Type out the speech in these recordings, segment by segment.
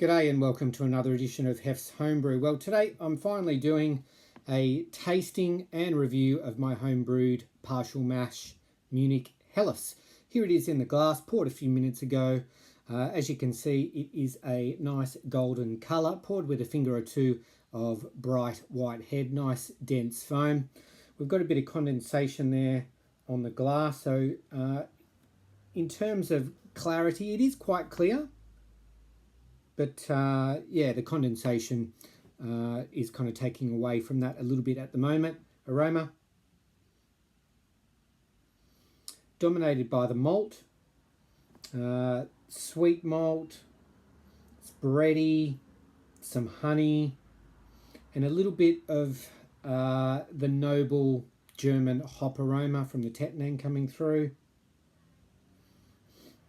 G'day and welcome to another edition of Hef's Homebrew. Well, today I'm finally doing a tasting and review of my homebrewed partial mash Munich Helles. Here it is in the glass, poured a few minutes ago. As you can see, it is a nice golden colour, poured with a finger or two of bright white head, nice dense foam. We've got a bit of condensation there on the glass, so in terms of clarity, it is quite clear. But yeah, the condensation is kind of taking away from that a little bit at the moment. Aroma, dominated by the malt, sweet malt, it's bready, some honey, and a little bit of the noble German hop aroma from the Tettnang coming through.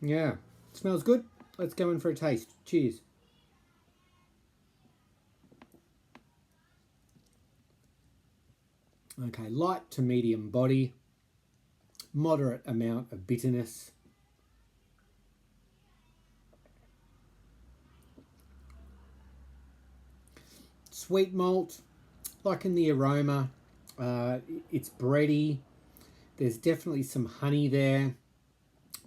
Yeah, smells good. Let's go in for a taste. Cheers. Okay, light to medium body, moderate amount of bitterness. Sweet malt, like in the aroma, it's bready. There's definitely some honey there.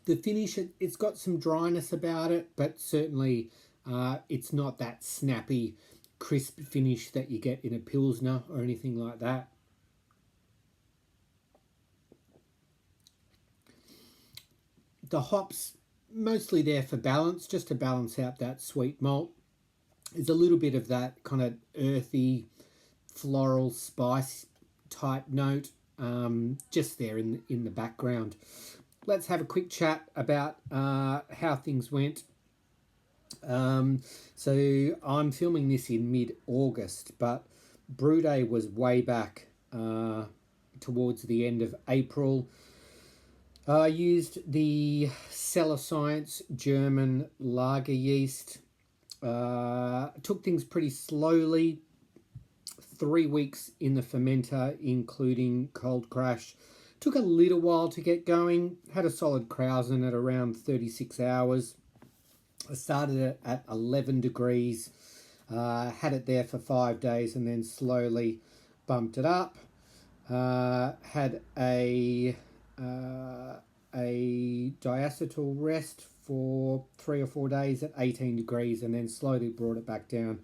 The finish, it's got some dryness about it, but certainly it's not that snappy, crisp finish that you get in a Pilsner or anything like that. The hops, mostly there for balance, just to balance out that sweet malt. There's a little bit of that kind of earthy, floral spice type note just there in the background. Let's have a quick chat about how things went. So I'm filming this in mid-August, but brew day was way back towards the end of April. I used the Cellar Science German lager yeast. Took things pretty slowly. 3 weeks in the fermenter, including cold crash. Took a little while to get going. Had a solid krausen at around 36 hours. I started it at 11 degrees. Had it there for 5 days and then slowly bumped it up. Had a diacetyl rest for 3 or 4 days at 18 degrees and then slowly brought it back down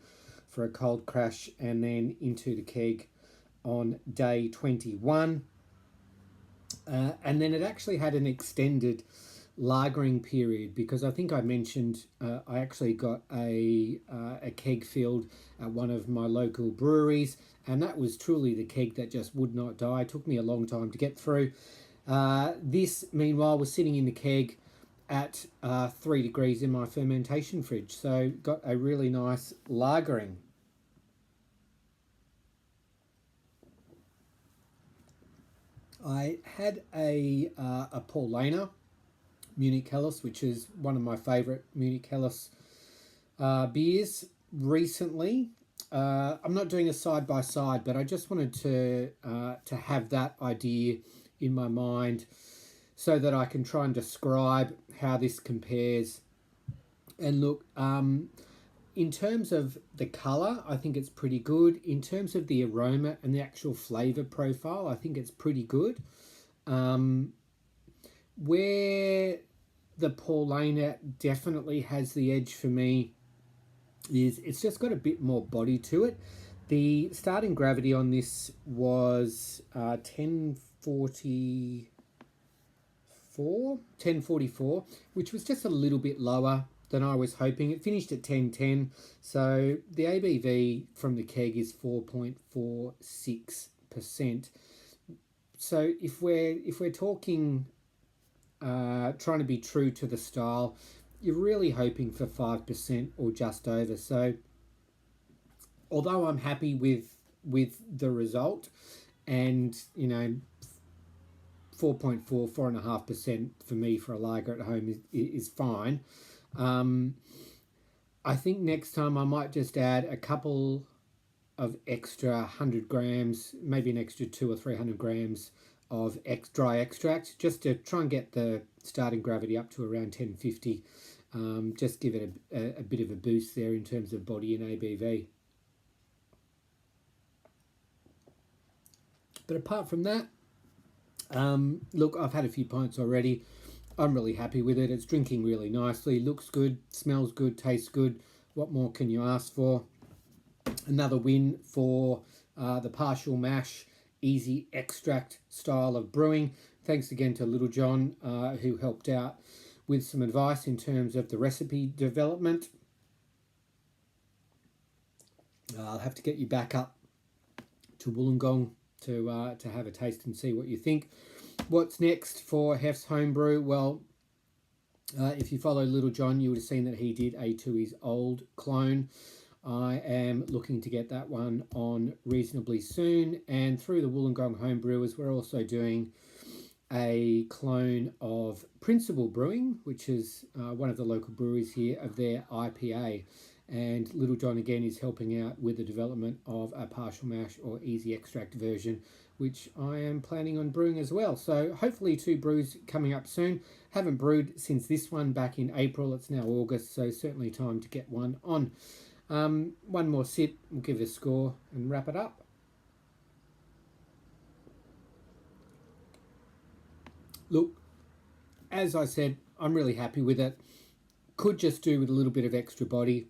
for a cold crash and then into the keg on day 21. And then it actually had an extended lagering period because I think I mentioned I actually got a keg filled at one of my local breweries, and that was truly the keg that just would not die. It took me a long time to get through. This, meanwhile, was sitting in the keg at 3 degrees in my fermentation fridge, so got a really nice lagering. I had a Paulaner Munich Helles, which is one of my favourite Munich Helles beers recently. I'm not doing a side-by-side, but I just wanted to have that idea in my mind so that I can try and describe how this compares. And look, in terms of the colour, I think it's pretty good. In terms of the aroma and the actual flavour profile, I think it's pretty good. Where the Paulaner definitely has the edge for me is it's just got a bit more body to it. The starting gravity on this was 1044, which was just a little bit lower than I was hoping. It finished at 1010, so the ABV from the keg is 4.46%. So if we're talking trying to be true to the style, you're really hoping for 5% or just over. So although I'm happy with the result, and you know, 4.5% for me for a lager at home is fine. I think next time I might just add a couple of extra 100 grams, maybe an extra 200 or 300 grams of dry extract, just to try and get the starting gravity up to around 1050 just give it a bit of a boost there in terms of body and ABV. But apart from that, look, I've had a few pints already. I'm really happy with it. It's drinking really nicely, looks good, smells good, tastes good. What more can you ask for? Another win for the partial mash, easy extract style of brewing. Thanks again to Little John, who helped out with some advice in terms of the recipe development. I'll have to get you back up to Wollongong to have a taste and see what you think. What's next for Hef's Homebrew? Well, if you follow Little John, you would have seen that he did a To His Old clone. I am looking to get that one on reasonably soon. And through the Wollongong Homebrewers, we're also doing a clone of Principal Brewing, which is one of the local breweries here, of their IPA. And Little John again is helping out with the development of a partial mash or easy extract version, which I am planning on brewing as well. So hopefully 2 brews coming up soon. Haven't brewed since this one back in April. It's now August, so certainly time to get one on. One more sip, we'll give it a score and wrap it up. Look, as I said, I'm really happy with it. Could just do with a little bit of extra body,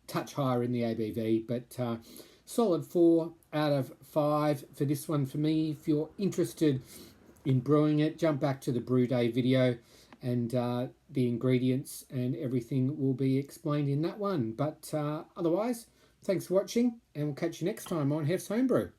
touch higher in the ABV, but solid 4 out of 5 for this one for me. If you're interested in brewing it, jump back to the brew day video, and the ingredients and everything will be explained in that one. But otherwise, thanks for watching, and we'll catch you next time on Hef's Homebrew.